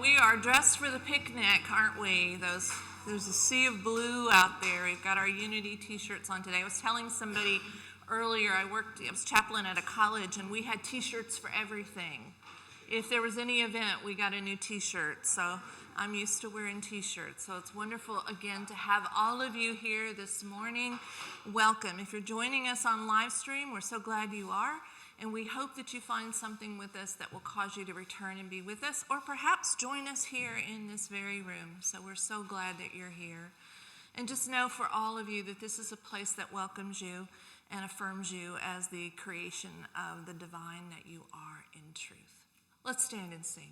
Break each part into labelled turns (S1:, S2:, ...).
S1: we are dressed for the picnic, aren't we? There's a sea of blue out there. We've got our Unity t-shirts on today. I was telling somebody earlier, I was chaplain at a college, and we had t-shirts for everything. If there was any event, we got a new t-shirt. So I'm used to wearing t-shirts. So it's wonderful, again, to have all of you here this morning. Welcome. If you're joining us on live stream, we're so glad you are. And we hope that you find something with us that will cause you to return and be with us, or perhaps join us here in this very room. So we're so glad that you're here. And just know for all of you that this is a place that welcomes you and affirms you as the creation of the divine that you are in truth. Let's stand and sing.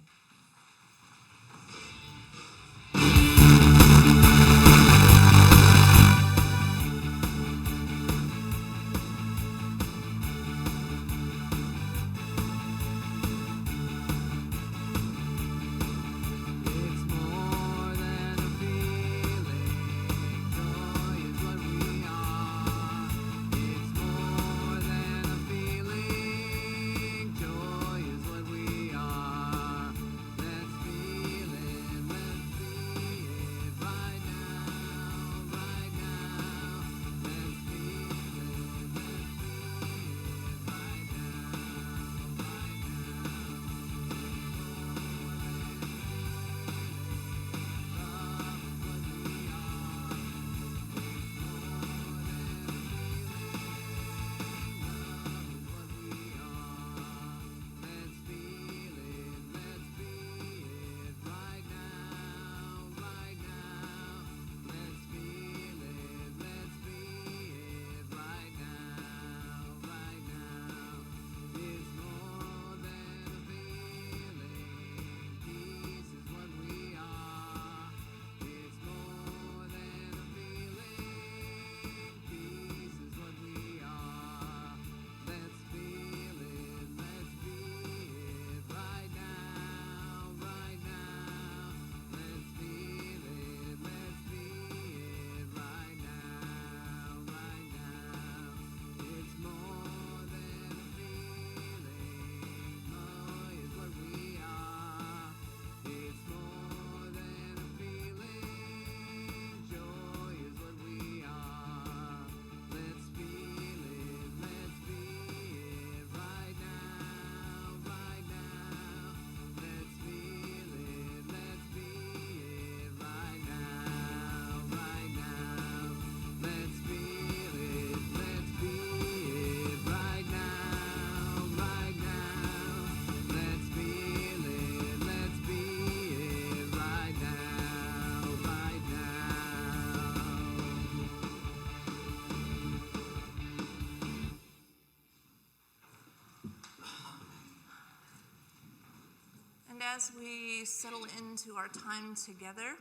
S1: As we settle into our time together,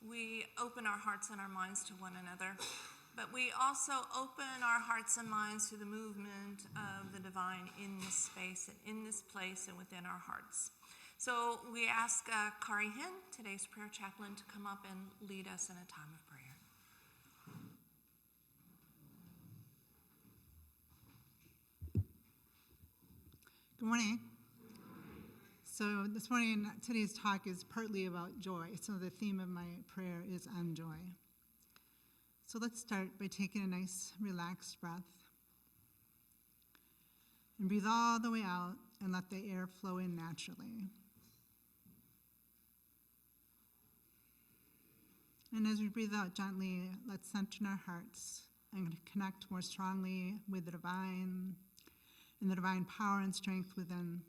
S1: we open our hearts and our minds to one another, but we also open our hearts and minds to the movement of the divine in this space and in this place and within our hearts. So we ask Kari Hinn, today's prayer chaplain, to come up and lead us in a time of prayer.
S2: Good morning. So this morning, today's talk is partly about joy. So the theme of my prayer is on joy. So let's start by taking a nice, relaxed breath. And breathe all the way out and let the air flow in naturally. And as we breathe out gently, let's center in our hearts and connect more strongly with the divine and the divine power and strength within.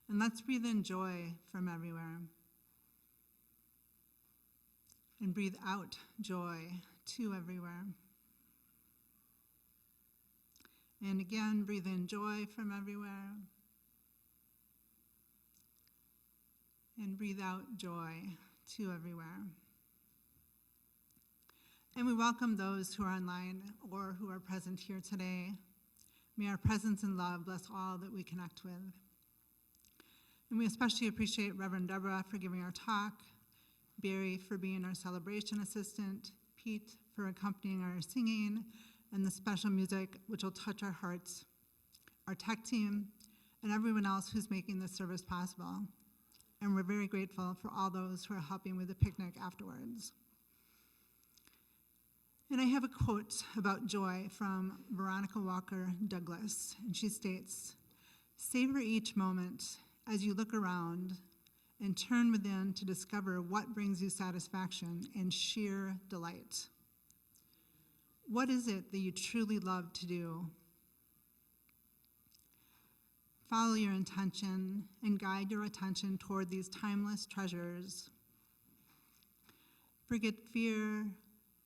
S2: And let's breathe in joy from everywhere. And breathe out joy to everywhere. And again, breathe in joy from everywhere. And breathe out joy to everywhere. And we welcome those who are online or who are present here today. May our presence and love bless all that we connect with. And we especially appreciate Reverend Debra for giving our talk, Barry for being our celebration assistant, Pete for accompanying our singing, and the special music which will touch our hearts, our tech team, and everyone else who's making this service possible. And we're very grateful for all those who are helping with the picnic afterwards. And I have a quote about joy from Veronica Walker Douglas, and she states, "Savor each moment as you look around and turn within to discover what brings you satisfaction and sheer delight. What is it that you truly love to do? Follow your intention and guide your attention toward these timeless treasures. Forget fear,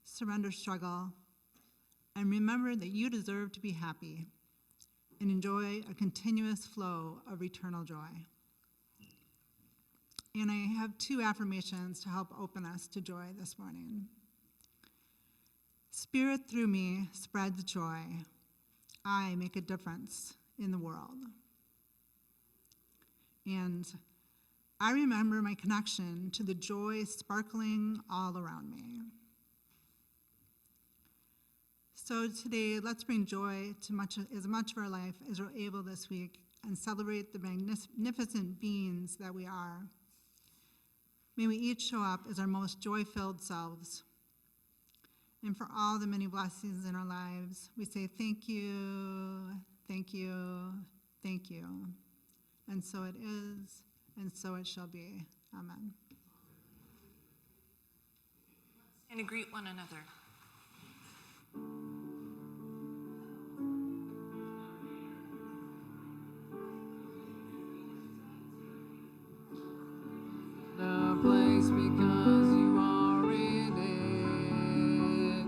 S2: surrender struggle, and remember that you deserve to be happy and enjoy a continuous flow of eternal joy." And I have 2 affirmations to help open us to joy this morning. Spirit through me spreads joy. I make a difference in the world. And I remember my connection to the joy sparkling all around me. So today, let's bring joy to as much of our life as we're able this week and celebrate the magnificent beings that we are. May we each show up as our most joy-filled selves. And for all the many blessings in our lives, we say thank you, thank you, thank you. And so it is, and so it shall be. Amen.
S1: And to greet one another.
S3: The place because you are in it.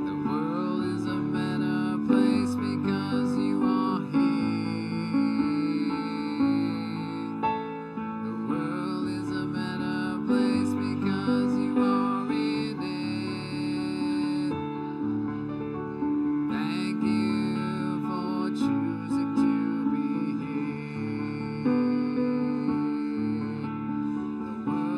S3: The world is a better place because you are here. The world is a better place because you are in it. Thank you for choosing to be here. The world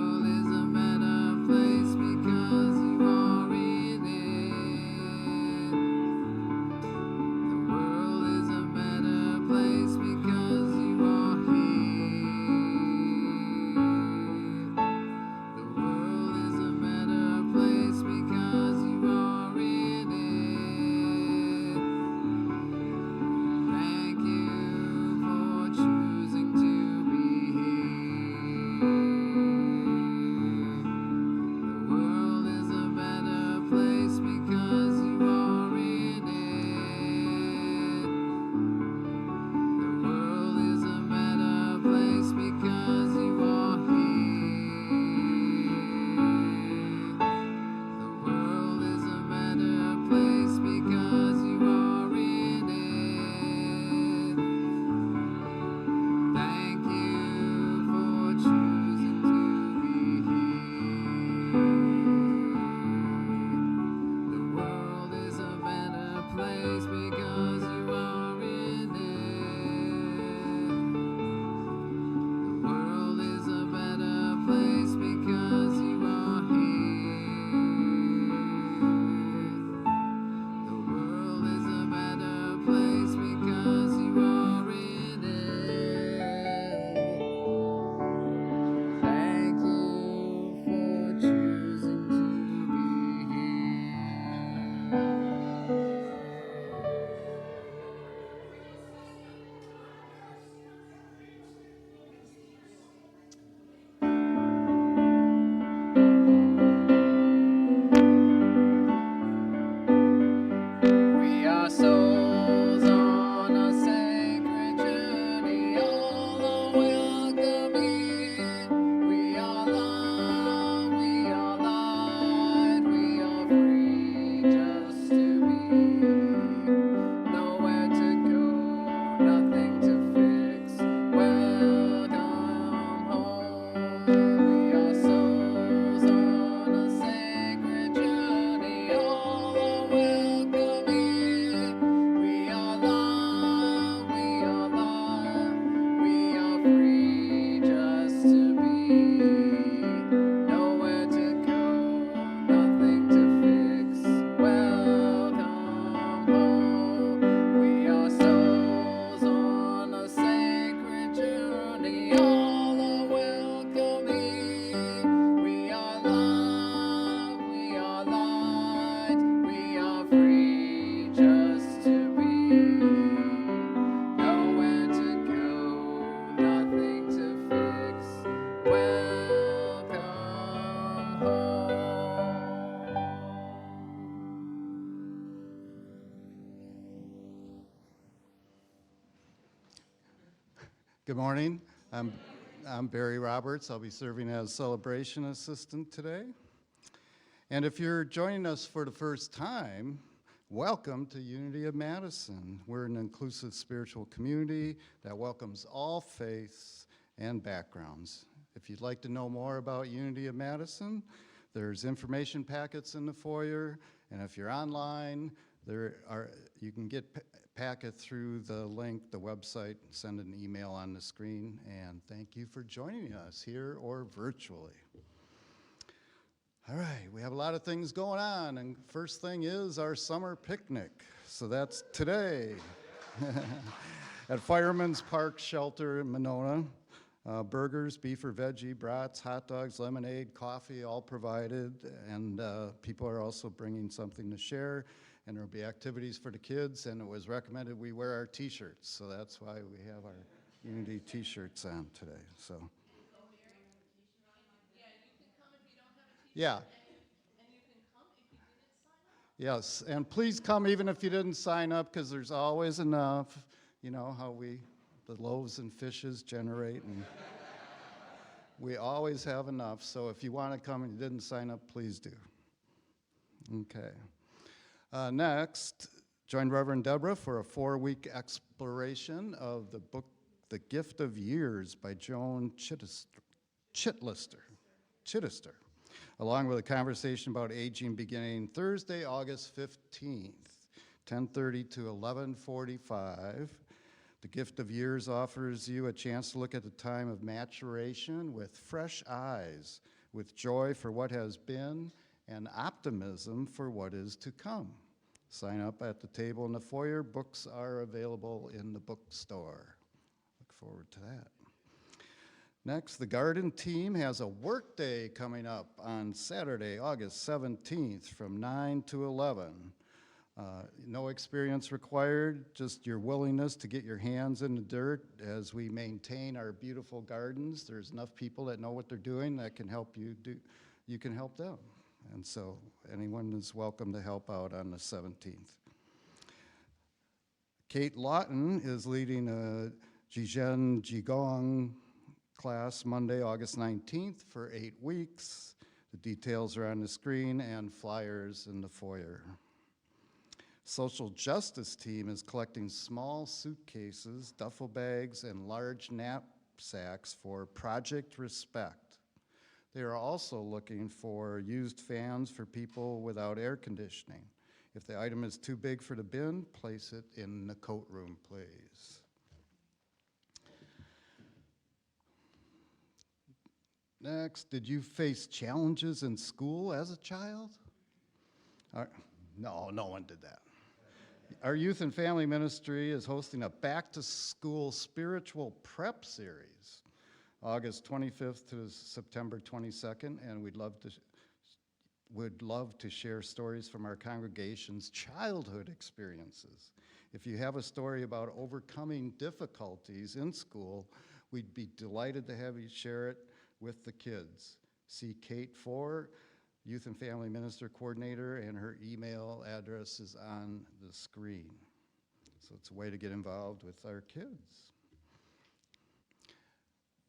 S4: Good morning. I'm Barry Roberts. I'll be serving as celebration assistant today. And if you're joining us for the first time, welcome to Unity of Madison. We're an inclusive spiritual community that welcomes all faiths and backgrounds. If you'd like to know more about Unity of Madison, there's information packets in the foyer, and if you're online, you can get packet through the link, the website, send an email on the screen, and thank you for joining us here or virtually. All right, we have a lot of things going on, and first thing is our summer picnic. So that's today at Fireman's Park Shelter in Monona. Burgers, beef or veggie, brats, hot dogs, lemonade, coffee, all provided, and people are also bringing something to share, and there'll be activities for the kids, and it was recommended we wear our t-shirts, so that's why we have our Unity t-shirts on today, so. Yeah.
S1: And you can come if you didn't sign up.
S4: Yes, and please come even if you didn't sign up, because there's always enough. You know how the loaves and fishes generate, and we always have enough. So if you want to come and you didn't sign up, please do. Okay. Next, join Reverend Debra for a 4-week exploration of the book, The Gift of Years by Joan Chittister, along with a conversation about aging beginning Thursday, August 15th, 10:30 to 11:45. The Gift of Years offers you a chance to look at the time of maturation with fresh eyes, with joy for what has been and optimism for what is to come. Sign up at the table in the foyer. Books are available in the bookstore. Look forward to that. Next, the garden team has a work day coming up on Saturday, August 17th from 9 to 11. No experience required, just your willingness to get your hands in the dirt as we maintain our beautiful gardens. There's enough people that know what they're doing that can help you can help them. And so anyone is welcome to help out on the 17th. Kate Lawton is leading a Jizhen Jigong class Monday, August 19th for 8 weeks. The details are on the screen and flyers in the foyer. Social justice team is collecting small suitcases, duffel bags, and large knapsacks for Project Respect. They are also looking for used fans for people without air conditioning. If the item is too big for the bin, place it in the coat room, please. Next, did you face challenges in school as a child? No, no one did that. Our youth and family ministry is hosting a back-to-school spiritual prep series, August 25th to September 22nd, and would love to share stories from our congregation's childhood experiences. If you have a story about overcoming difficulties in school, we'd be delighted to have you share it with the kids. See Kate for Youth and Family Minister Coordinator, and her email address is on the screen. So it's a way to get involved with our kids.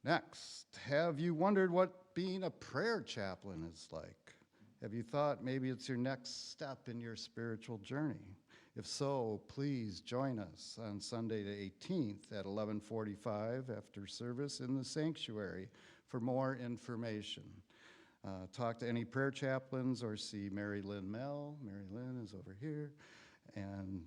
S4: Next, have you wondered what being a prayer chaplain is like? Have you thought maybe it's your next step in your spiritual journey? If so, please join us on Sunday the 18th at 11:45 after service in the sanctuary for more information. Talk to any prayer chaplains or see Mary Lynn Mell. Mary Lynn is over here, and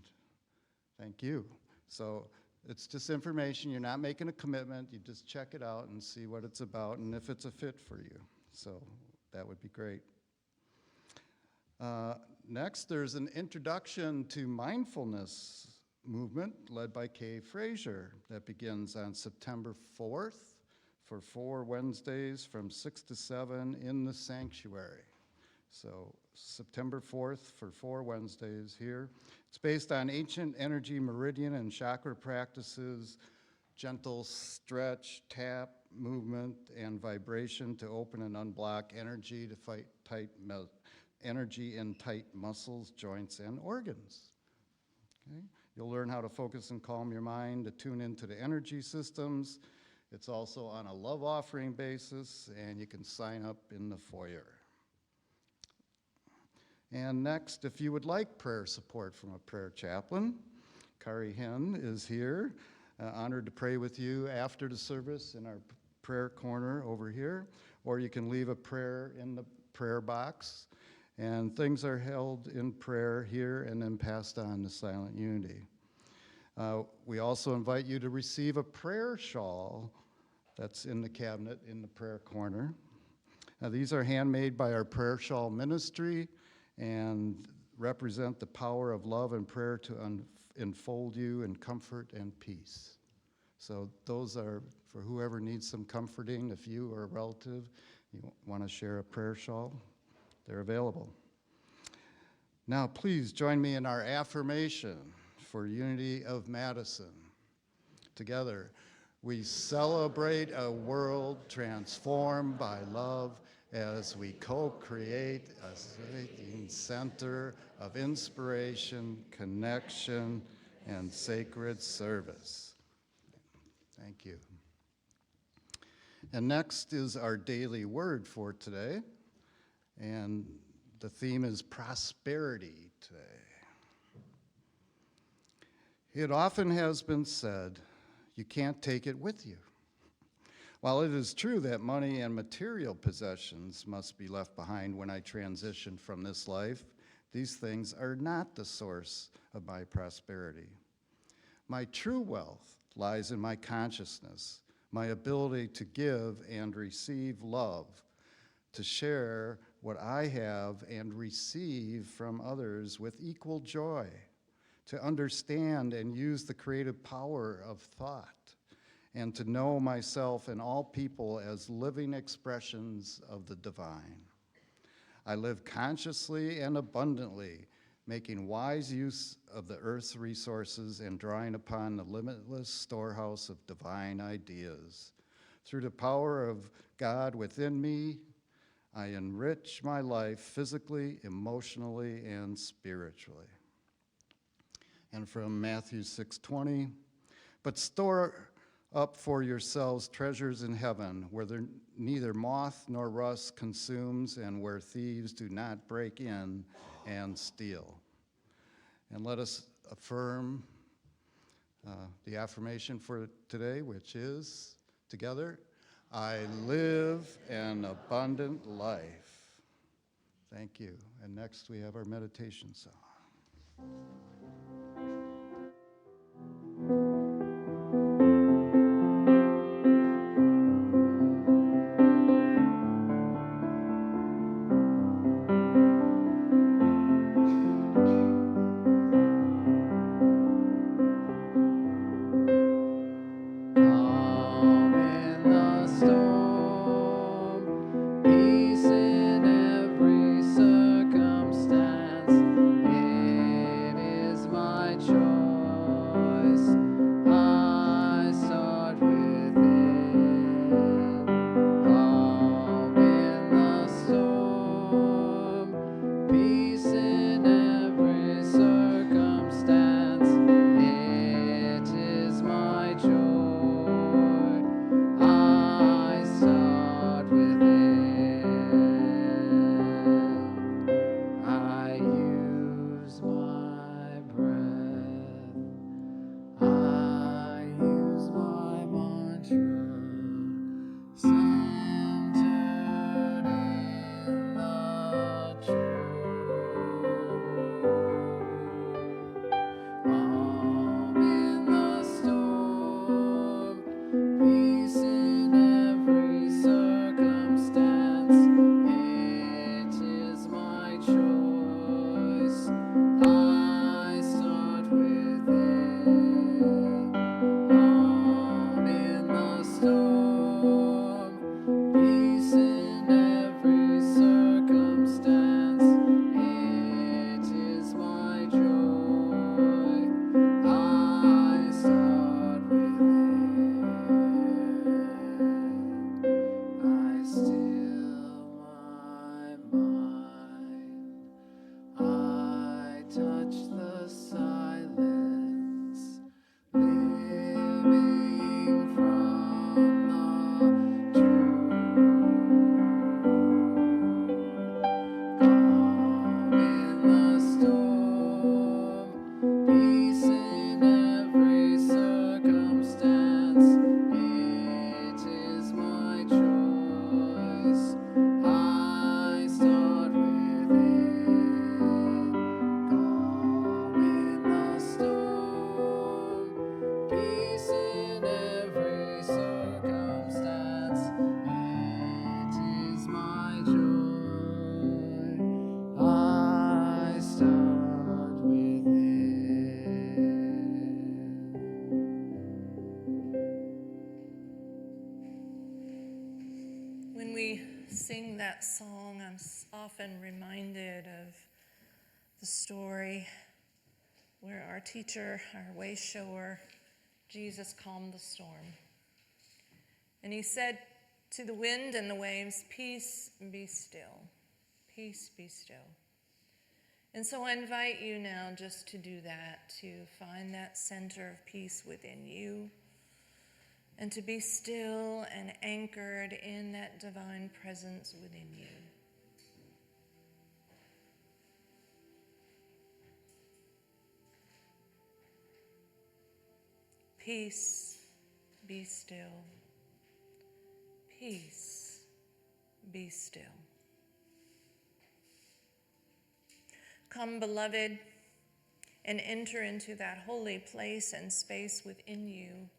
S4: thank you. So it's just information. You're not making a commitment. You just check it out and see what it's about and if it's a fit for you. So that would be great. Next, there's an introduction to mindfulness movement led by Kay Frazier that begins on September 4th for 4 Wednesdays from 6 to 7 in the sanctuary. So September 4th for 4 Wednesdays here. It's based on ancient energy, meridian, and chakra practices, gentle stretch, tap, movement, and vibration to open and unblock energy to fight energy in tight muscles, joints, and organs. Okay? You'll learn how to focus and calm your mind, to tune into the energy systems. It's also on a love offering basis, and you can sign up in the foyer. And next, if you would like prayer support from a prayer chaplain, Kari Hen is here, honored to pray with you after the service in our prayer corner over here, or you can leave a prayer in the prayer box, and things are held in prayer here and then passed on to Silent Unity. We also invite you to receive a prayer shawl that's in the cabinet in the prayer corner. Now, these are handmade by our prayer shawl ministry and represent the power of love and prayer to enfold you in comfort and peace. So those are for whoever needs some comforting. If you or a relative, you want to share a prayer shawl, they're available. Now, please join me in our affirmation for Unity of Madison. Together, we celebrate a world transformed by love as we co-create a center of inspiration, connection, and sacred service. Thank you. And next is our daily word for today, and the theme is prosperity today. It often has been said, you can't take it with you. While it is true that money and material possessions must be left behind when I transition from this life, these things are not the source of my prosperity. My true wealth lies in my consciousness, my ability to give and receive love, to share what I have and receive from others with equal joy, to understand and use the creative power of thought, and to know myself and all people as living expressions of the divine. I live consciously and abundantly, making wise use of the earth's resources and drawing upon the limitless storehouse of divine ideas. Through the power of God within me, I enrich my life physically, emotionally, and spiritually. And from Matthew 6:20, but store up for yourselves treasures in heaven, where neither moth nor rust consumes, and where thieves do not break in and steal. And let us affirm the affirmation for today, which is, together, I live an abundant life. Thank you. And next we have our meditation song.
S3: Calm in the storm, peace in every circumstance. It is my choice
S1: we sing that song, I'm often reminded of the story where our teacher, our way shower, Jesus calmed the storm. And he said to the wind and the waves, "Peace, be still. Peace, be still." And so I invite you now just to do that, to find that center of peace within you, and to be still and anchored in that divine presence within you. Peace, be still. Peace, be still. Come, beloved, and enter into that holy place and space within you,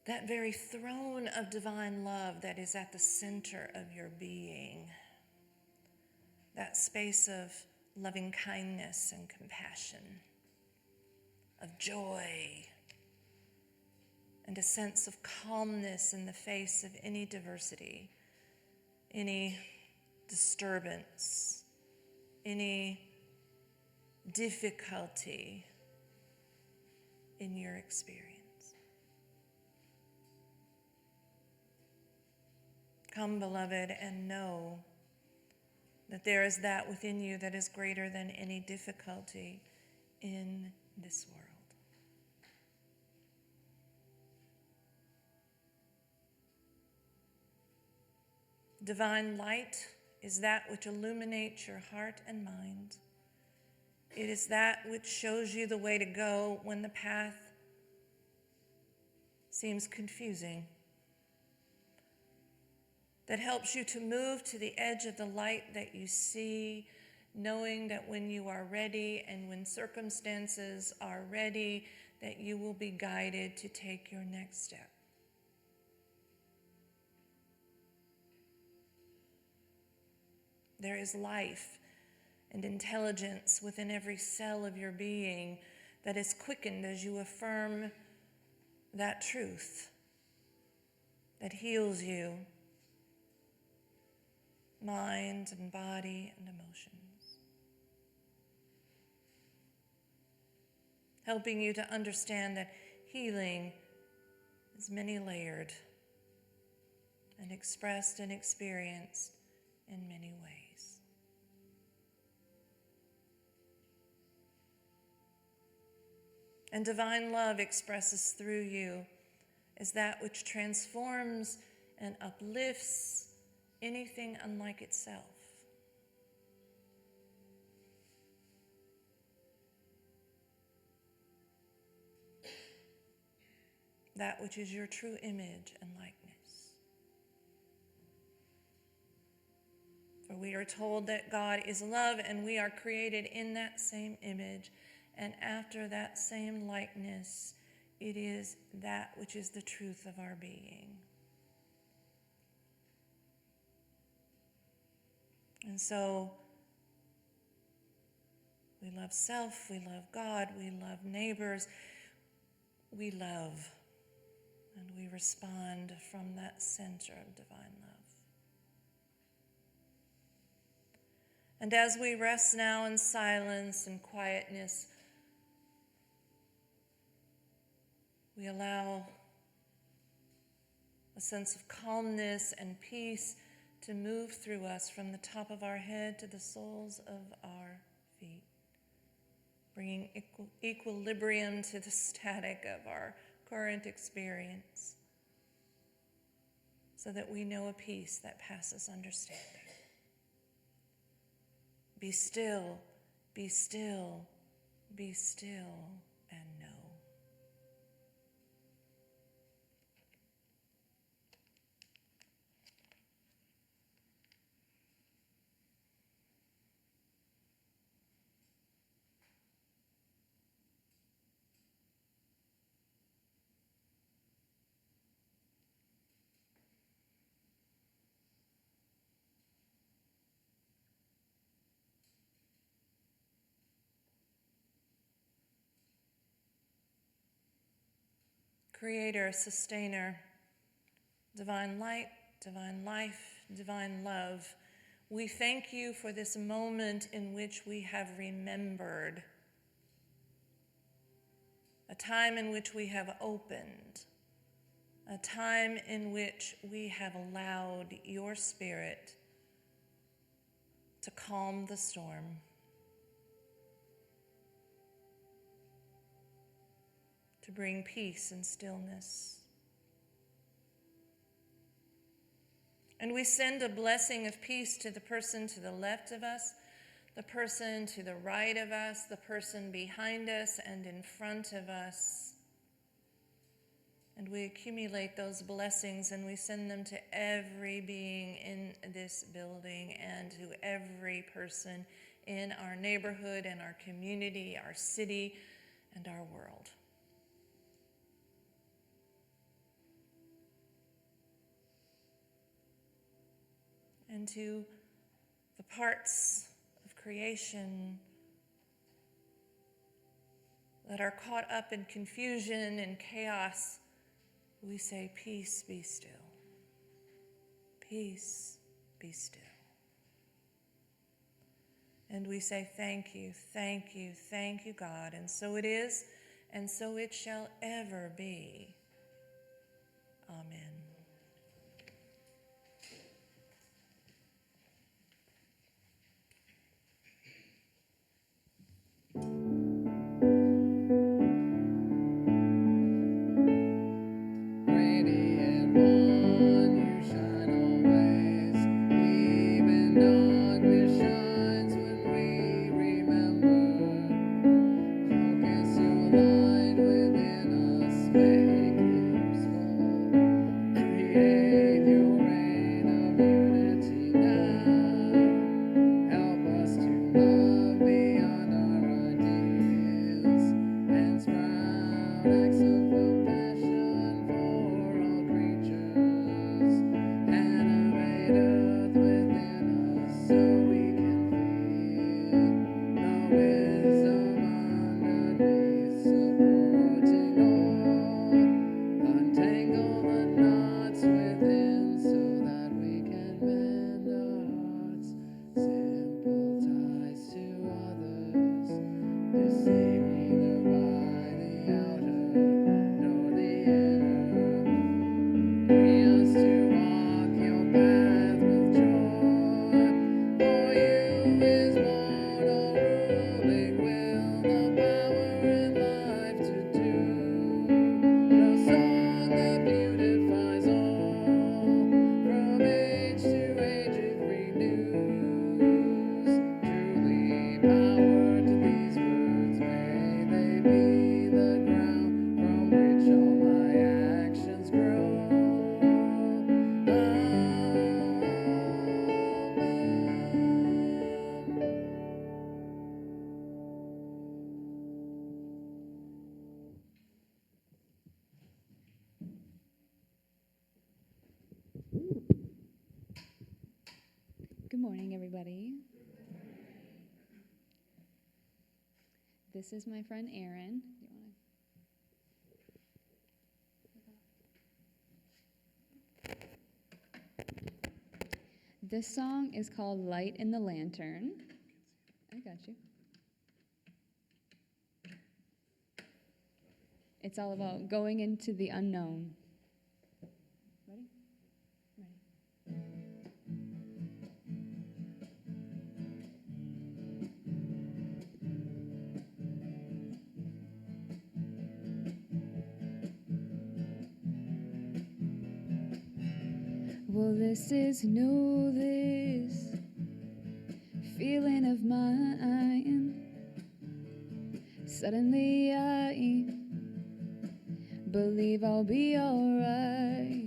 S1: that very throne of divine love that is at the center of your being, that space of loving kindness and compassion, of joy, and a sense of calmness in the face of any diversity, any disturbance, any difficulty in your experience. Come, beloved, and know that there is that within you that is greater than any difficulty in this world. Divine light is that which illuminates your heart and mind. It is that which shows you the way to go when the path seems confusing, that helps you to move to the edge of the light that you see, knowing that when you are ready and when circumstances are ready, that you will be guided to take your next step. There is life and intelligence within every cell of your being that is quickened as you affirm that truth that heals you, mind and body and emotions, helping you to understand that healing is many-layered and expressed and experienced in many ways. And divine love expresses through you as that which transforms and uplifts anything unlike itself. That which is your true image and likeness. For we are told that God is love, and we are created in that same image, and after that same likeness. It is that which is the truth of our being. And so we love self, we love God, we love neighbors, we love, and we respond from that center of divine love. And as we rest now in silence and quietness, we allow a sense of calmness and peace to move through us from the top of our head to the soles of our feet, bringing equilibrium to the static of our current experience, so that we know a peace that passes understanding. Be still, be still, be still, and know. Creator, sustainer, divine light, divine life, divine love, we thank you for this moment in which we have remembered, a time in which we have opened, a time in which we have allowed your Spirit to calm the storm. To bring peace and stillness. And we send a blessing of peace to the person to the left of us, the person to the right of us, the person behind us and in front of us. And we accumulate those blessings and we send them to every being in this building and to every person in our neighborhood and our community, our city, and our world. And to the parts of creation that are caught up in confusion and chaos, we say, peace, be still. Peace, be still. And we say, thank you, God. And so it is, and so it shall ever be. Amen.
S3: Radiant one, you shine always. Even darkness shines when we remember. Focus your light within us, make it useful. Create your reign of unity now. Help us to love beyond our ideals and sprout acts of compassion for all creatures. Animate earth within us so we can feel the wisdom underneath, supporting all. Untangle the knots within so that we can mend our hearts. Simple ties to others, deceived neither by the outer nor the inner. Free us to walk your path with joy. For you is born, all ruling will, the power and life to do. The song that beautifies all, from age to age it renews. Truly power to these words, may they be the ground from which all my actions grow.
S5: Good morning, everybody. This is my friend Erin. This song is called Light in the Lantern. I got you. It's all about going into the unknown. Ready? Ready. Well, this is new, this feeling of mine. Suddenly I believe I'll be alright.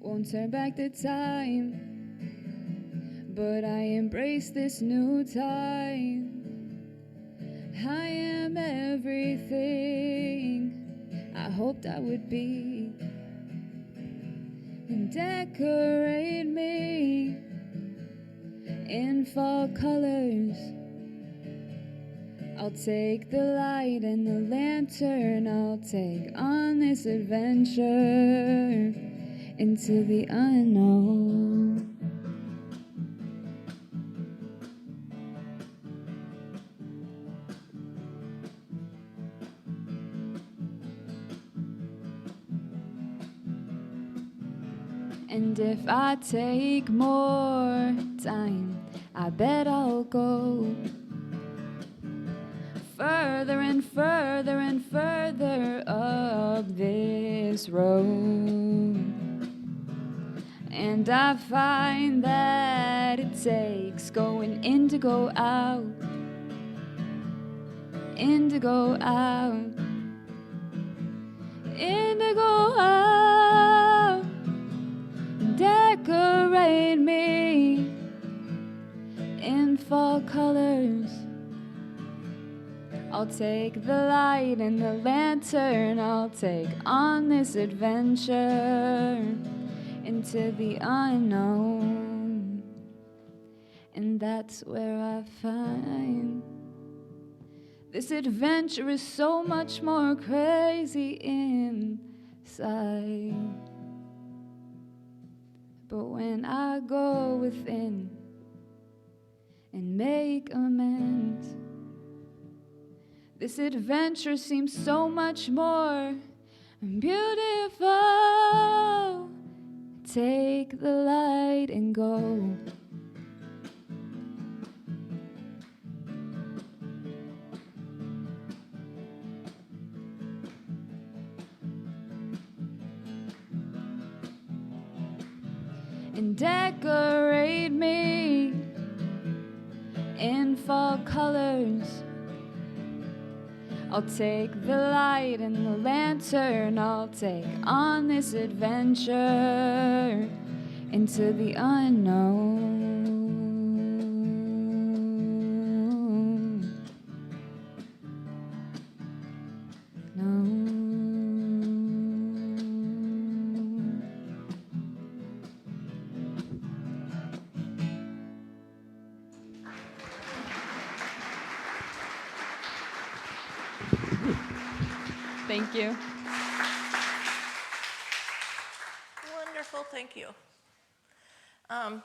S5: Won't turn back the time, but I embrace this new time. I am everything I hoped I would be. And decorate me in fall colors. I'll take the light and the lantern, I'll take on this adventure. into the unknown. And if I take more time, I bet I'll go further and further and further up this road. And I find that it takes going in to go out, in to go out, in to go out. Decorate me in fall colors. I'll take the light and the lantern. I'll take on this adventure into the unknown. And that's where I find this adventure is so much more crazy inside. But when I go within and make amends, this adventure seems so much more beautiful. Take the light and go. And decorate me in fall colors. I'll take the light and the lantern. I'll take on this adventure into the unknown. No. Thank you.
S1: Wonderful, thank you. I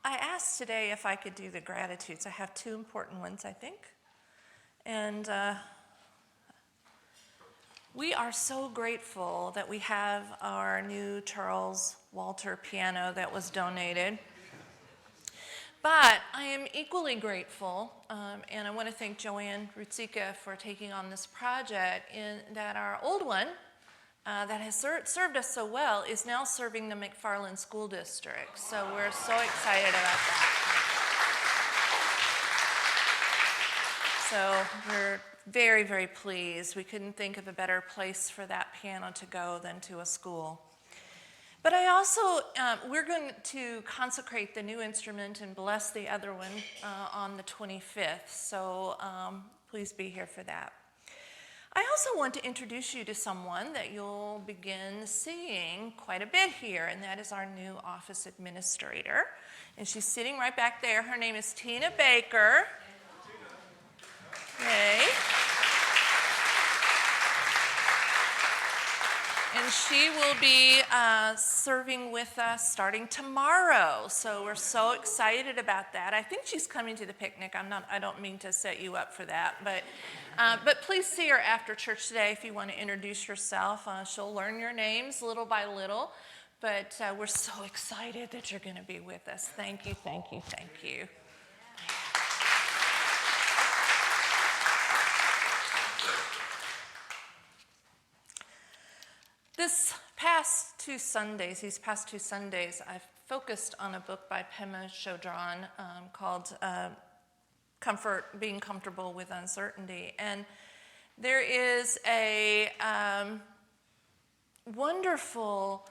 S1: asked today if I could do the gratitudes. I have two important ones, I think. And we are so grateful that we have our new Charles Walter piano that was donated. But I am equally grateful, and I want to thank Joanne Rutsika for taking on this project, in that our old one that has served us so well is now serving the McFarland School District. So we're so excited about that. So we're very, very pleased. We couldn't think of a better place for that piano to go than to a school. But I also, we're going to consecrate the new instrument and bless the other one on the 25th, so please be here for that. I also want to introduce you to someone that you'll begin seeing quite a bit here, and that is our new office administrator. And she's sitting right back there. Her name is Tina Baker. Yay. And she will be serving with us starting tomorrow. So we're so excited about that. I think she's coming to the picnic. I don't mean to set you up for that, but please see her after church today if you want to introduce yourself. She'll learn your names little by little, but we're so excited that you're going to be with us. Thank you, thank you, thank you. These past two Sundays, I've focused on a book by Pema Chodron called Being Comfortable with Uncertainty. And there is a wonderful,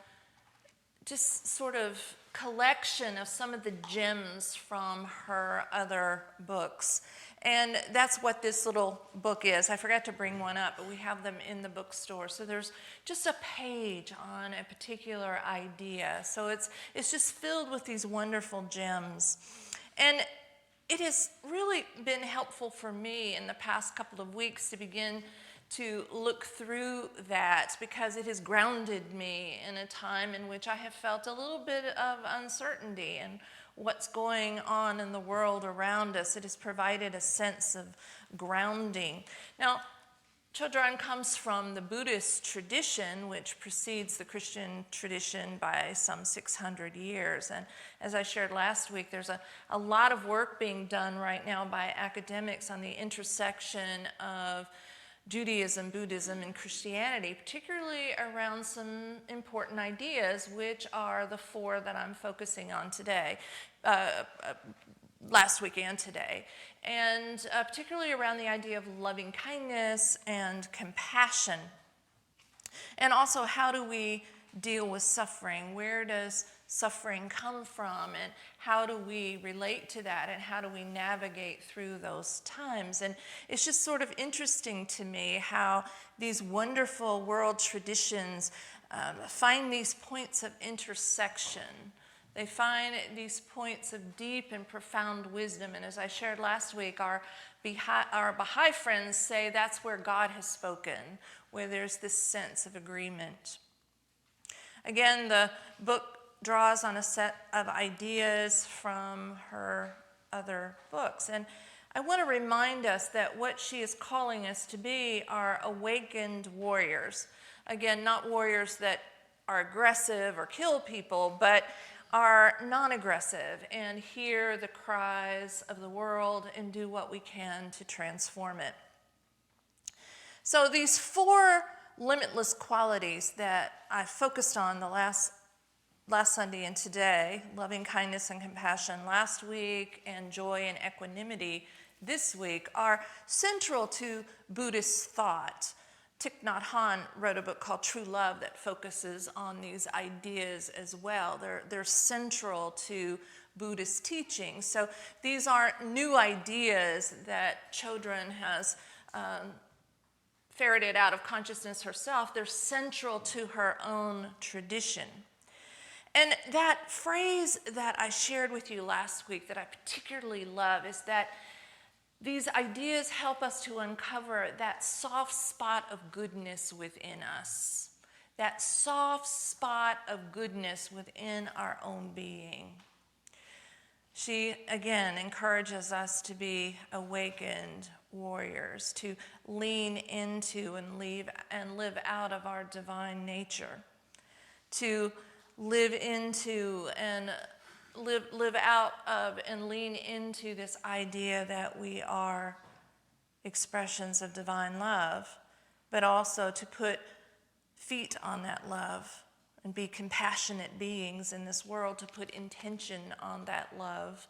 S1: just sort of collection of some of the gems from her other books. And that's what this little book is. I forgot to bring one up, but we have them in the bookstore. So there's just a page on a particular idea. So it's just filled with these wonderful gems. And it has really been helpful for me in the past couple of weeks to begin to look through that because it has grounded me in a time in which I have felt a little bit of uncertainty and what's going on in the world around us. It has provided a sense of grounding. Now, Chodron comes from the Buddhist tradition, which precedes the Christian tradition by some 600 years. And as I shared last week, there's a lot of work being done right now by academics on the intersection of Judaism, Buddhism, and Christianity, particularly around some important ideas, which are the four that I'm focusing on today, last week and today, and particularly around the idea of loving kindness and compassion. And also, how do we deal with suffering? Where does suffering come from? And how do we relate to that? And how do we navigate through those times? And it's just sort of interesting to me how these wonderful world traditions find these points of intersection. They find these points of deep and profound wisdom. And as I shared last week, our Baha'i friends say that's where God has spoken, where there's this sense of agreement. Again, the book draws on a set of ideas from her other books. And I want to remind us that what she is calling us to be are awakened warriors. Again, not warriors that are aggressive or kill people, but are non-aggressive and hear the cries of the world and do what we can to transform it. So these four limitless qualities that I focused on the last Sunday and today, loving kindness and compassion last week, and joy and equanimity this week, are central to Buddhist thought. Thich Nhat Hanh wrote a book called True Love that focuses on these ideas as well. They're central to Buddhist teaching. So these aren't new ideas that Chodron has ferreted out of consciousness herself. They're central to her own tradition. And that phrase that I shared with you last week that I particularly love is that these ideas help us to uncover that soft spot of goodness within us, that soft spot of goodness within our own being. She, again, encourages us to be awakened warriors, to lean into and live out of our divine nature, to live into and live out of and lean into this idea that we are expressions of divine love, but also to put feet on that love and be compassionate beings in this world, to put intention on that love,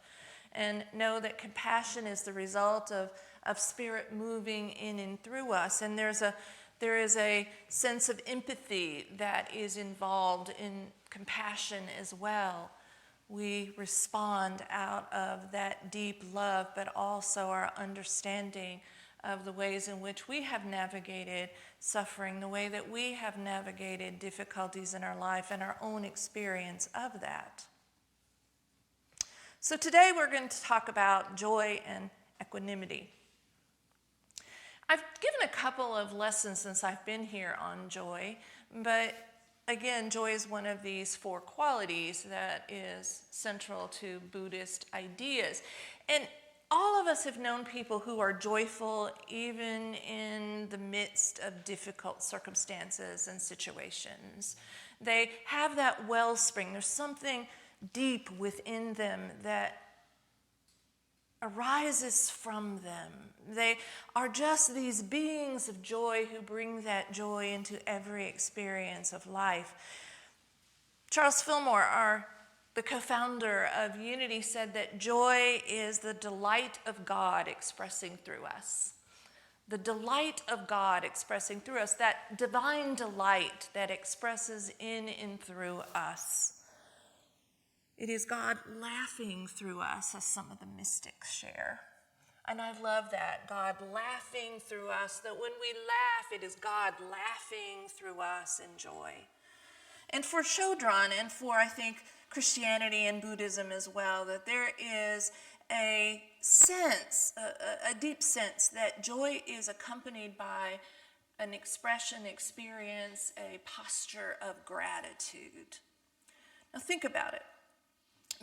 S1: and know that compassion is the result of Spirit moving in and through us. And there is a sense of empathy that is involved in compassion as well. We respond out of that deep love, but also our understanding of the ways in which we have navigated suffering, the way that we have navigated difficulties in our life and our own experience of that. So today we're going to talk about joy and equanimity. I've given a couple of lessons since I've been here on joy, but again, joy is one of these four qualities that is central to Buddhist ideas. And all of us have known people who are joyful even in the midst of difficult circumstances and situations. They have that wellspring. There's something deep within them that arises from them. They are just these beings of joy who bring that joy into every experience of life. Charles Fillmore, the co-founder of Unity, said that joy is the delight of God expressing through us. The delight of God expressing through us, that divine delight that expresses in and through us. It is God laughing through us, as some of the mystics share. And I love that, God laughing through us, that when we laugh, it is God laughing through us in joy. And for Chodron, and for, I think, Christianity and Buddhism as well, that there is a sense, a deep sense that joy is accompanied by an expression, experience, a posture of gratitude. Now think about it.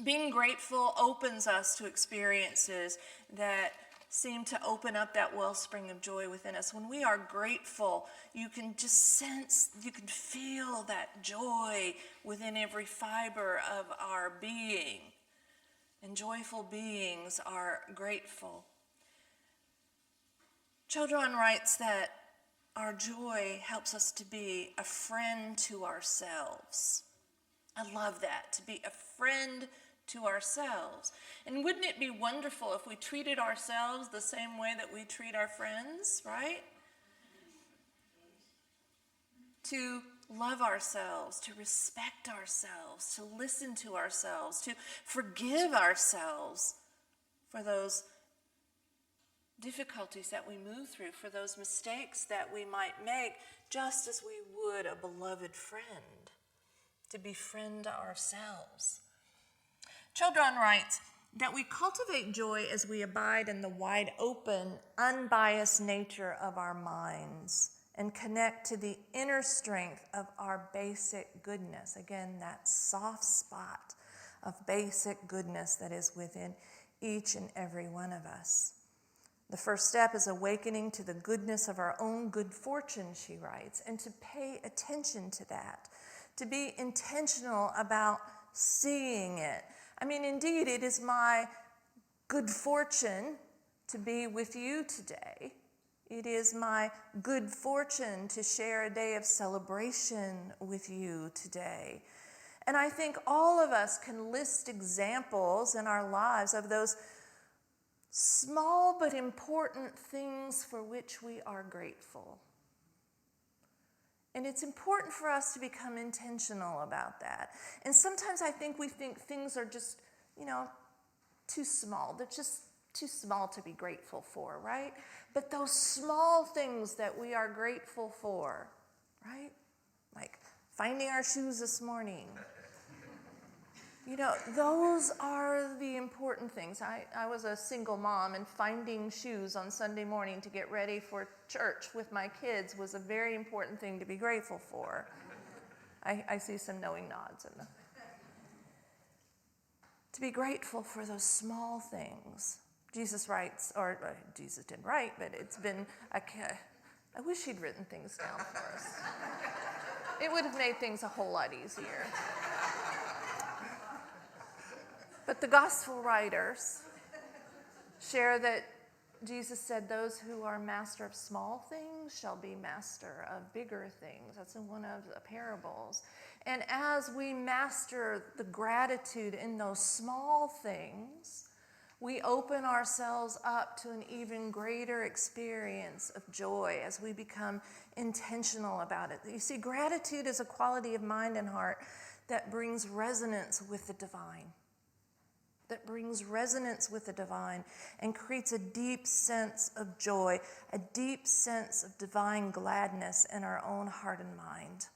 S1: Being grateful opens us to experiences that seem to open up that wellspring of joy within us. When we are grateful, you can just sense, you can feel that joy within every fiber of our being. And joyful beings are grateful. Chodron writes that our joy helps us to be a friend to ourselves. I love that, to be a friend to ourselves. And wouldn't it be wonderful if we treated ourselves the same way that we treat our friends, right? To love ourselves, to respect ourselves, to listen to ourselves, to forgive ourselves for those difficulties that we move through, for those mistakes that we might make, just as we would a beloved friend, to befriend ourselves. Chodron writes that we cultivate joy as we abide in the wide open, unbiased nature of our minds and connect to the inner strength of our basic goodness. Again, that soft spot of basic goodness that is within each and every one of us. The first step is awakening to the goodness of our own good fortune, she writes, and to pay attention to that, to be intentional about seeing it. I mean, indeed, it is my good fortune to be with you today. It is my good fortune to share a day of celebration with you today. And I think all of us can list examples in our lives of those small but important things for which we are grateful. And it's important for us to become intentional about that. And sometimes I think we think things are just, too small. They're just too small to be grateful for, right? But those small things that we are grateful for, right? Like finding our shoes this morning. Those are the important things. I was a single mom, and finding shoes on Sunday morning to get ready for church with my kids was a very important thing to be grateful for. I see some knowing nods. To be grateful for those small things. Jesus writes, or Jesus didn't write, but it's been, I wish he'd written things down for us. It would have made things a whole lot easier. But the gospel writers share that Jesus said, those who are master of small things shall be master of bigger things. That's in one of the parables. And as we master the gratitude in those small things, we open ourselves up to an even greater experience of joy as we become intentional about it. You see, gratitude is a quality of mind and heart that brings resonance with the divine. That brings resonance with the divine and creates a deep sense of joy, a deep sense of divine gladness in our own heart and mind.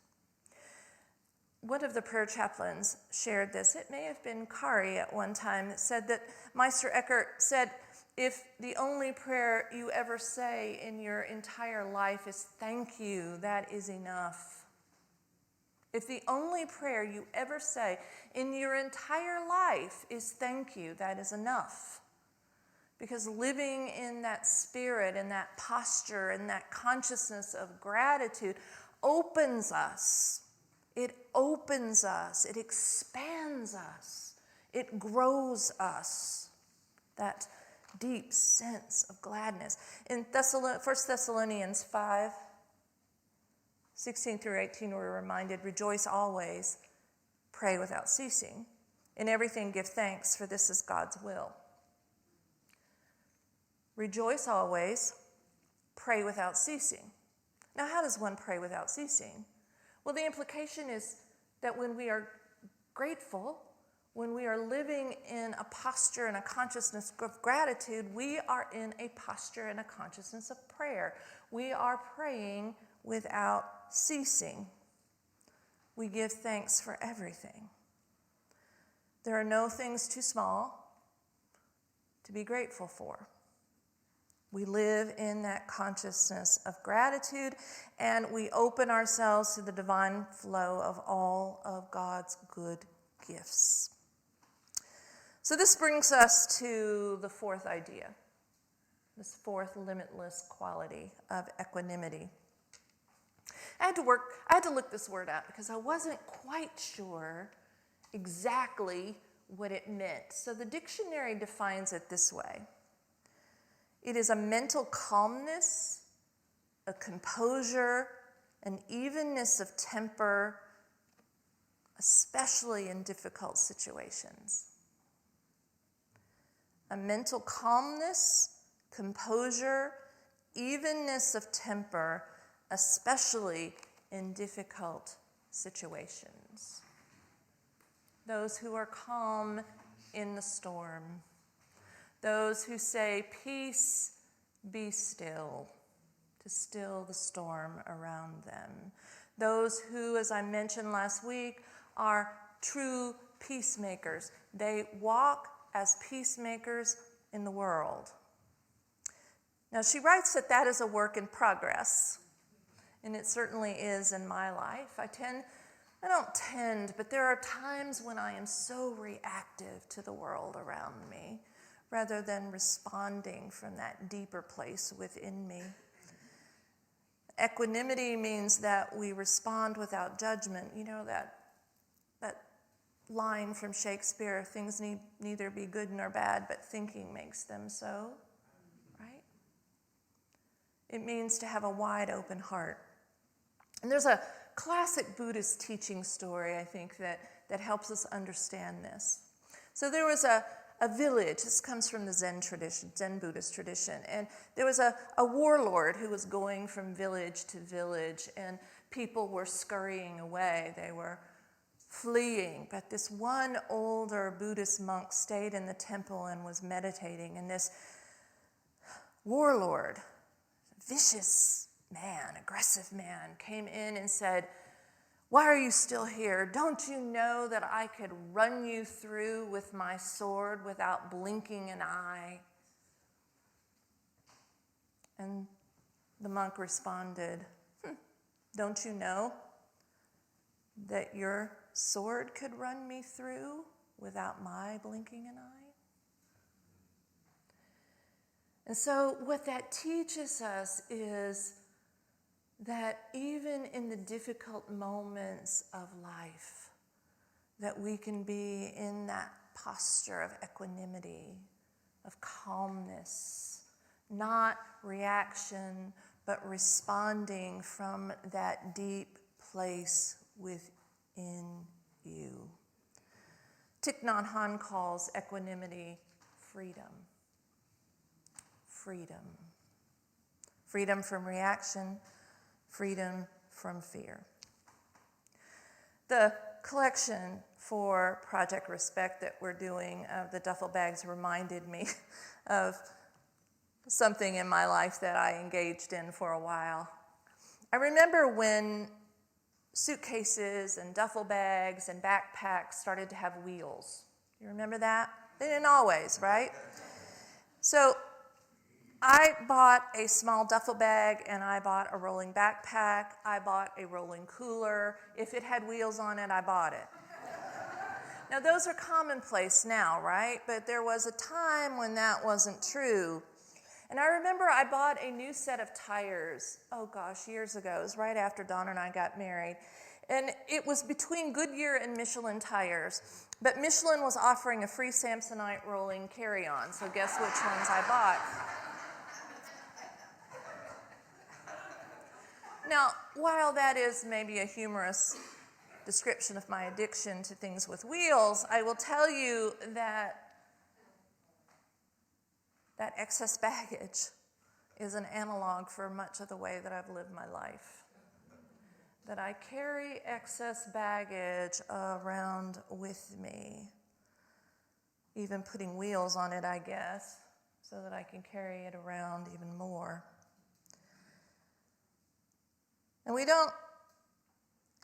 S1: One of the prayer chaplains shared this. It may have been Kari at one time that said that Meister Eckhart said, if the only prayer you ever say in your entire life is thank you, that is enough. If the only prayer you ever say in your entire life is thank you, that is enough. Because living in that spirit and that posture and that consciousness of gratitude opens us. It opens us. It expands us. It grows us. That deep sense of gladness. In 1 Thessalonians 5, 16 through 18, we're reminded, rejoice always, pray without ceasing. In everything give thanks, for this is God's will. Rejoice always, pray without ceasing. Now, how does one pray without ceasing? Well, the implication is that when we are grateful, when we are living in a posture and a consciousness of gratitude, we are in a posture and a consciousness of prayer. We are praying without ceasing. We give thanks for everything. There are no things too small to be grateful for. We live in that consciousness of gratitude, and we open ourselves to the divine flow of all of God's good gifts. So this brings us to the fourth idea, this fourth limitless quality of equanimity. I had to look this word up because I wasn't quite sure exactly what it meant. So the dictionary defines it this way. It is a mental calmness, a composure, an evenness of temper, especially in difficult situations. A mental calmness, composure, evenness of temper, especially in difficult situations. Those who are calm in the storm. Those who say, peace, be still, to still the storm around them. Those who, as I mentioned last week, are true peacemakers. They walk as peacemakers in the world. Now, she writes that that is a work in progress, and it certainly is in my life. But there are times when I am so reactive to the world around me, rather than responding from that deeper place within me. Equanimity means that we respond without judgment. You know that line from Shakespeare, things need neither be good nor bad, but thinking makes them so, right? It means to have a wide open heart. And there's a classic Buddhist teaching story, I think, that helps us understand this. So there was a village, this comes from the Zen tradition, Zen Buddhist tradition, and there was a warlord who was going from village to village, and people were scurrying away. They were fleeing, but this one older Buddhist monk stayed in the temple and was meditating, and this warlord, vicious man, aggressive man, came in and said, "Why are you still here? Don't you know that I could run you through with my sword without blinking an eye?" And the monk responded, "Don't you know that your sword could run me through without my blinking an eye?" And so what that teaches us is that even in the difficult moments of life, that we can be in that posture of equanimity, of calmness, not reaction, but responding from that deep place within you. Thich Nhat Hanh calls equanimity freedom. Freedom. Freedom from reaction, freedom from fear. The collection for Project Respect that we're doing of the duffel bags reminded me of something in my life that I engaged in for a while. I remember when suitcases and duffel bags and backpacks started to have wheels. You remember that? They didn't always, right? So I bought a small duffel bag and I bought a rolling backpack. I bought a rolling cooler. If it had wheels on it, I bought it. Now, those are commonplace now, right? But there was a time when that wasn't true. And I remember I bought a new set of tires, years ago. It was right after Donna and I got married. And it was between Goodyear and Michelin tires. But Michelin was offering a free Samsonite rolling carry-on, so guess which ones I bought. Now, while that is maybe a humorous description of my addiction to things with wheels, I will tell you that excess baggage is an analog for much of the way that I've lived my life. That I carry excess baggage around with me, even putting wheels on it, I guess, so that I can carry it around even more. And we don't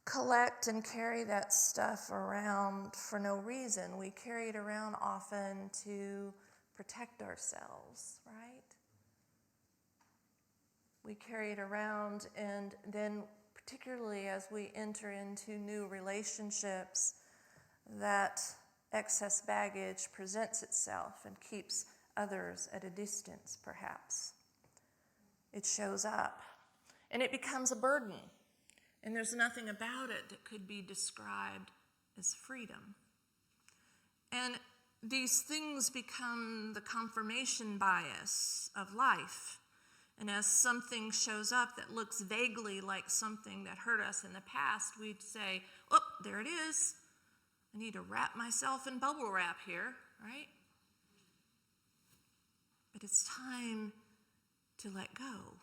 S1: collect and carry that stuff around for no reason. We carry it around often to protect ourselves, right? We carry it around, and then particularly as we enter into new relationships, that excess baggage presents itself and keeps others at a distance, perhaps. It shows up, and it becomes a burden, and there's nothing about it that could be described as freedom. And these things become the confirmation bias of life. And as something shows up that looks vaguely like something that hurt us in the past, we'd say, oh, there it is. I need to wrap myself in bubble wrap here, right? But it's time to let go.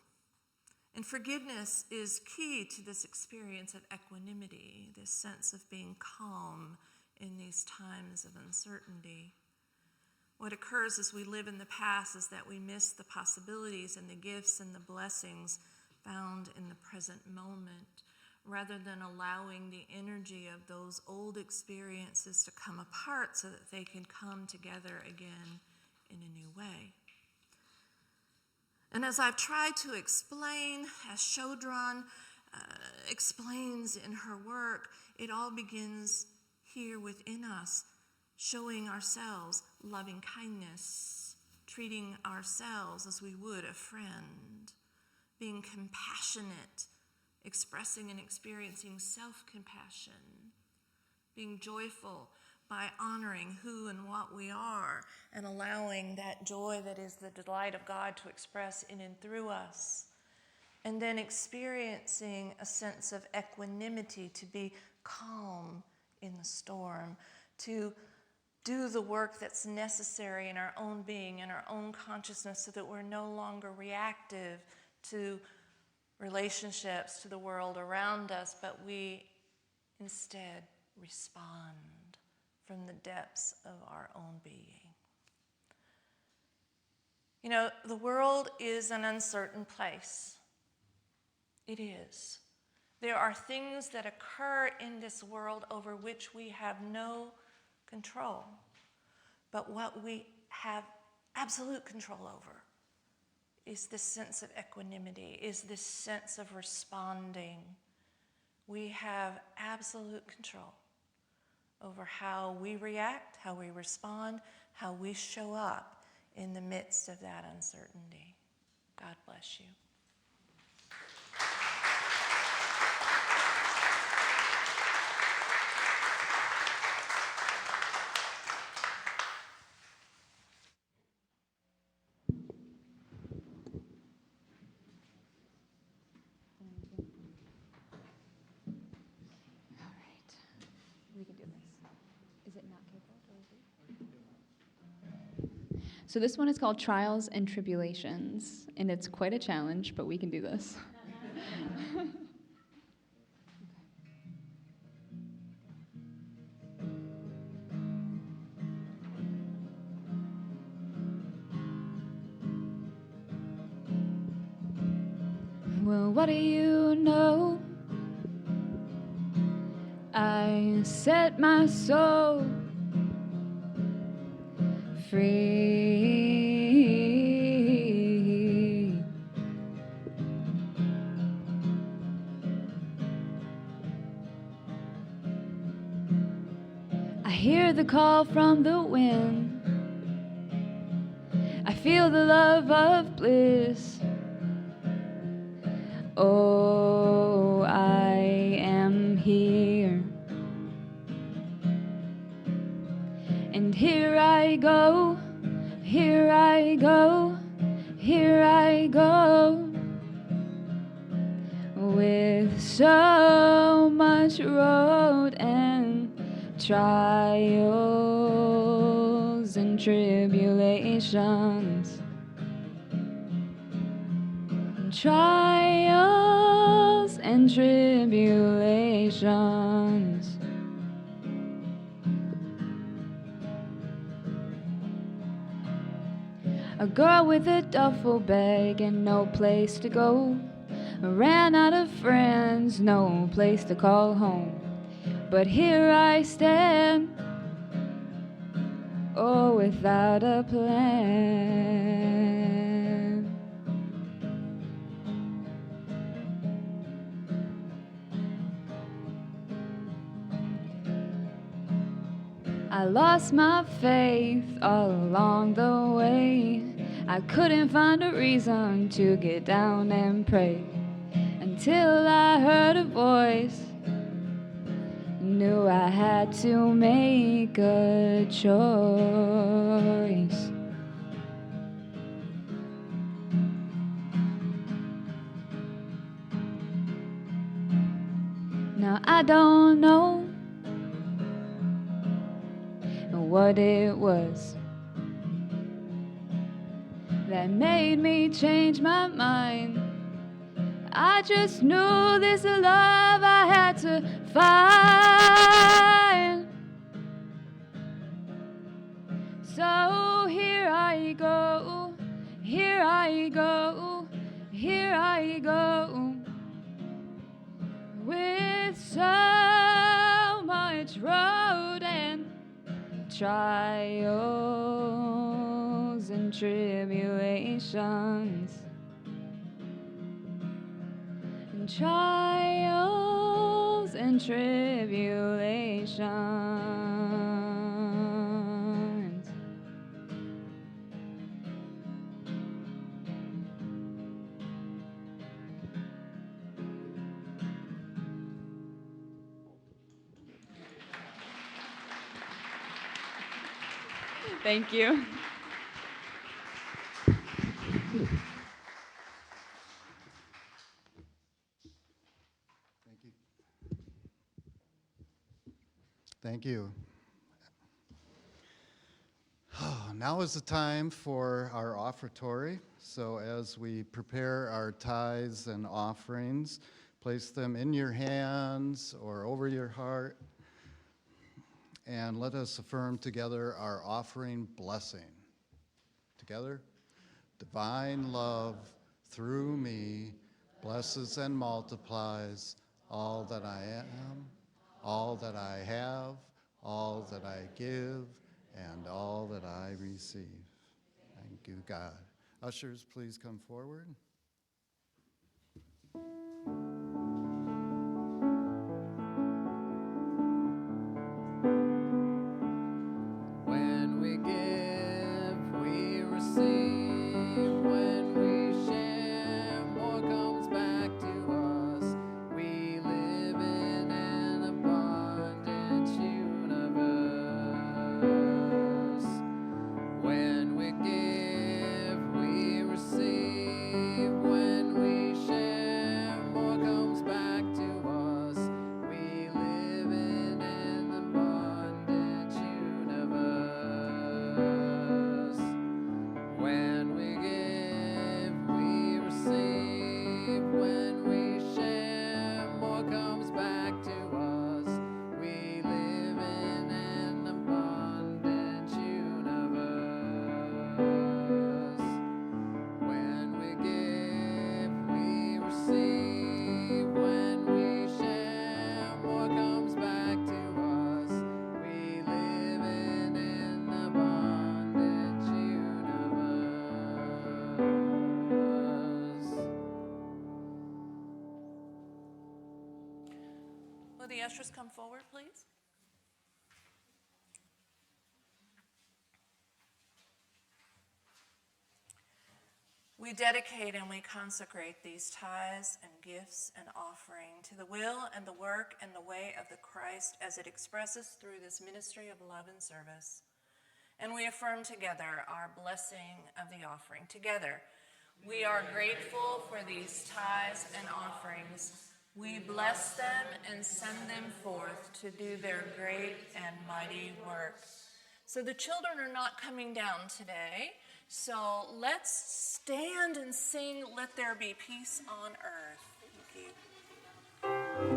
S1: And forgiveness is key to this experience of equanimity, this sense of being calm in these times of uncertainty. What occurs as we live in the past is that we miss the possibilities and the gifts and the blessings found in the present moment, rather than allowing the energy of those old experiences to come apart so that they can come together again in a new way. And as I've tried to explain, as Shodron explains in her work, it all begins here within us, showing ourselves loving kindness, treating ourselves as we would a friend, being compassionate, expressing and experiencing self-compassion, being joyful by honoring who and what we are and allowing that joy that is the delight of God to express in and through us. And then experiencing a sense of equanimity, to be calm in the storm, to do the work that's necessary in our own being, in our own consciousness, so that we're no longer reactive to relationships, to the world around us, but we instead respond from the depths of our own being. You know, the world is an uncertain place. It is. There are things that occur in this world over which we have no control. But what we have absolute control over is this sense of equanimity, is this sense of responding. We have absolute control over how we react, how we respond, how we show up in the midst of that uncertainty. God bless you.
S5: All right. We can do this. Is it not keyboard or is it? So this one is called Trials and Tribulations, and it's quite a challenge, but we can do this. Well, what do you know? I set my soul free. I hear the call from the wind. I feel the love of bliss. Oh, I am here. And here I go, here I go, here I go, with so much road and trials and tribulations. Trials and tribulations. A girl with a duffel bag and no place to go. Ran out of friends, no place to call home. But here I stand, oh, without a plan. I lost my faith all along the way. I couldn't find a reason to get down and pray until I heard a voice. Knew I had to make a choice. Now I don't know what it was that made me change my mind. I just knew this love I had to find. So here I go, here I go, here I go, with so much road and trials and tribulations, and trials and tribulations. Thank you.
S4: Thank you. Thank you. Now is the time for our offertory. So as we prepare our tithes and offerings, place them in your hands or over your heart, and let us affirm together our offering blessing. Together, divine love through me blesses and multiplies all that I am, all that I have, all that I give, and all that I receive. Thank you, God. Ushers, please come forward.
S3: When we give, we receive. When we share, more comes back to us. We live in an abundant universe. When we give, we receive. When we share, more comes back to us. We live in an abundant universe. When we give, we receive. When we share, more comes back to us. We live in an abundant universe. When we give, we receive. When we share, more comes back to us. We live in an abundant universe.
S1: Will the ushers come forward, please? We dedicate and we consecrate these tithes and gifts and offering to the will and the work and the way of the Christ as it expresses through this ministry of love and service. And we affirm together our blessing of the offering. Together, we are grateful for these tithes and offerings. We bless them and send them forth to do their great and mighty work. So the children are not coming down today, so let's stand and sing, "Let There Be Peace on Earth." Thank you.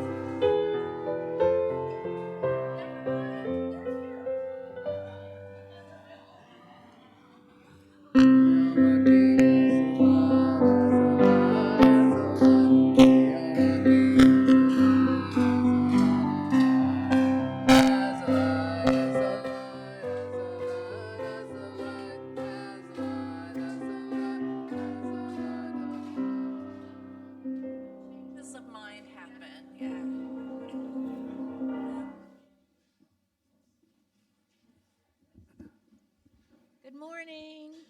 S6: morning.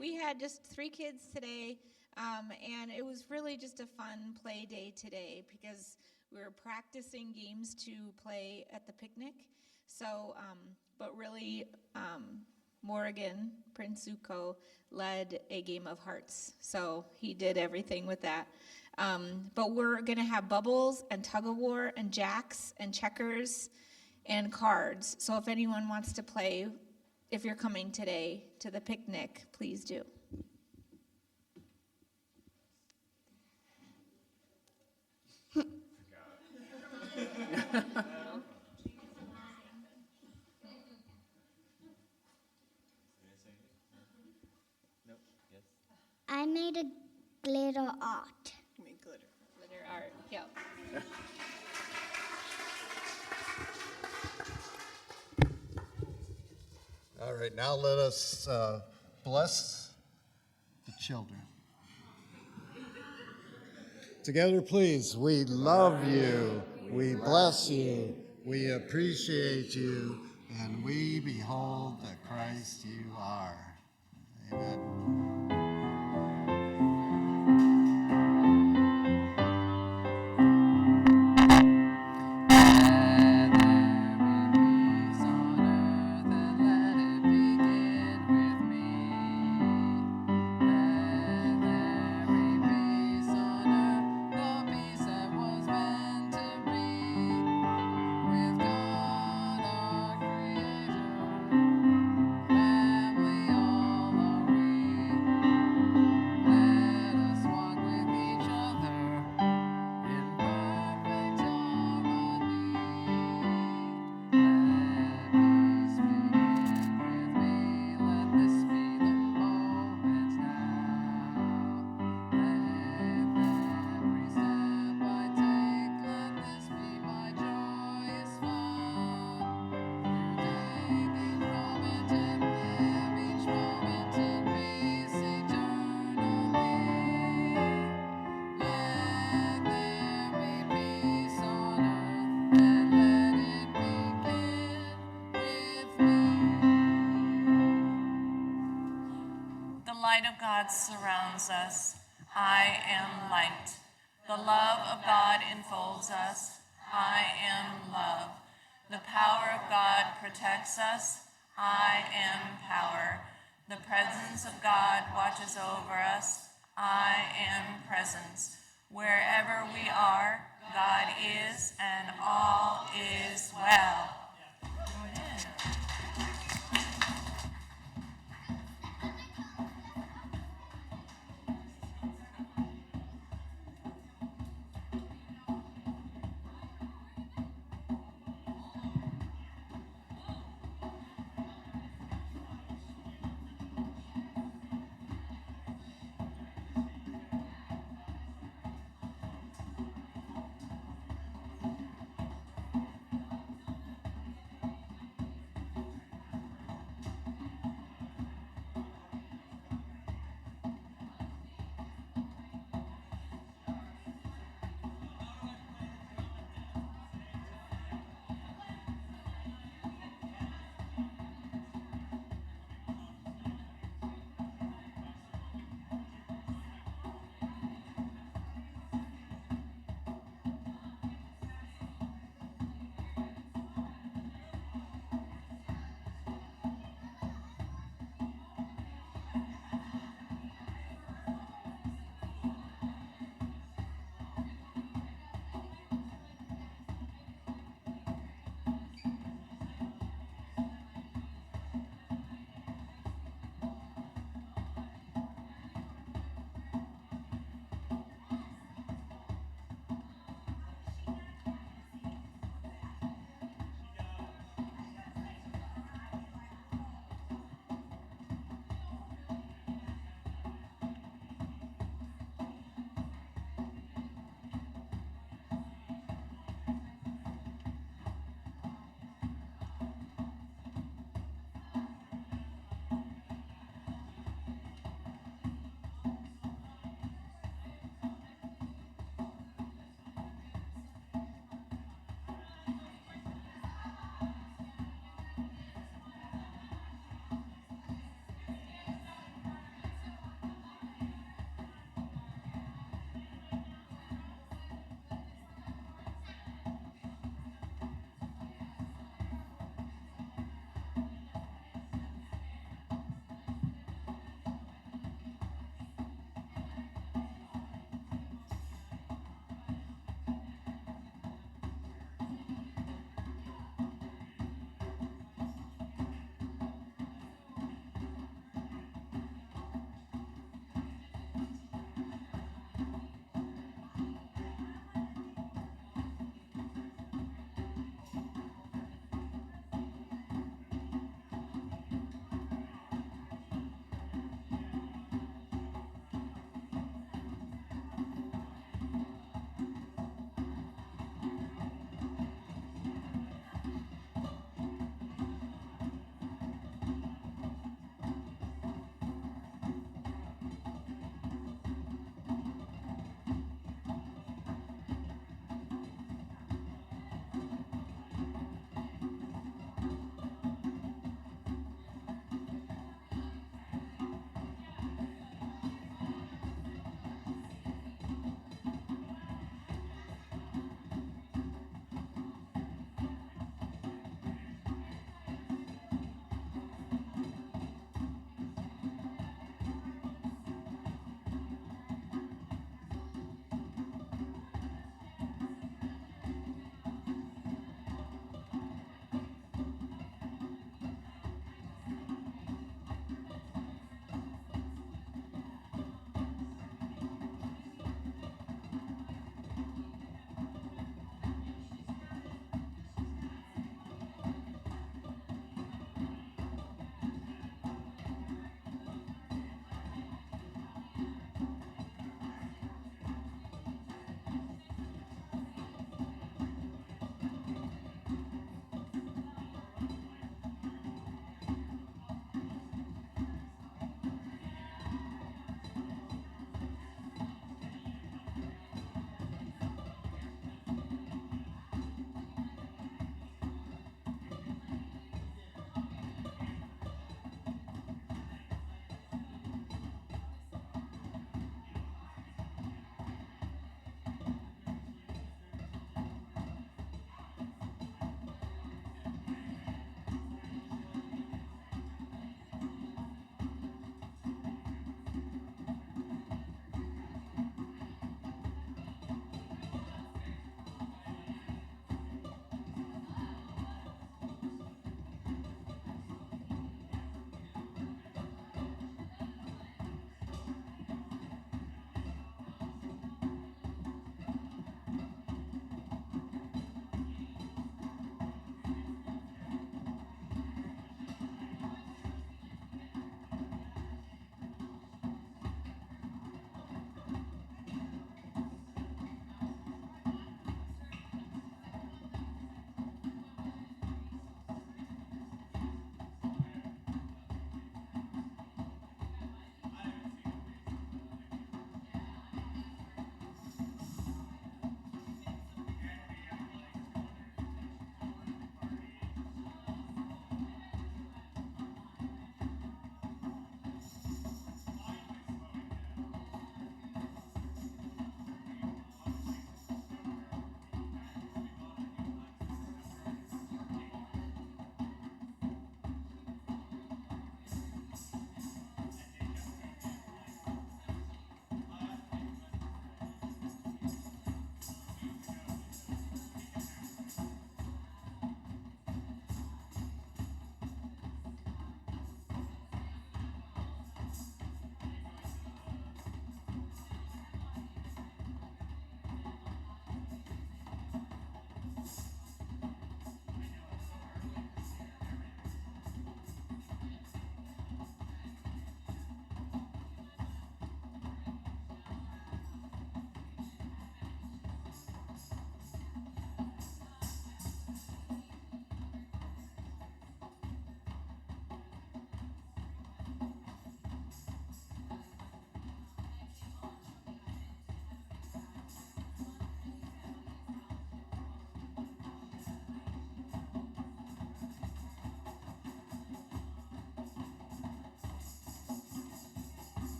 S6: We had just 3 kids today, and it was really just a fun play day today because we were practicing games to play at the picnic. So, but really, Morgan, Prince Zuko, led a game of hearts. So he did everything with that. But we're going to have bubbles and tug-of-war and jacks and checkers and cards. So if anyone wants to play, if you're coming today to the picnic, please do.
S7: I made a glitter art.
S6: You made glitter art, yep.
S4: All right, now let us bless the children. Together, please. We love you. We bless you. We appreciate you. And we behold the Christ you are. Amen.
S1: The light of God surrounds us. I am light. The love of God enfolds us. I am love. The power of God protects us. I am power. The presence of God watches over us. I am presence. Wherever we are, God is, and all is well.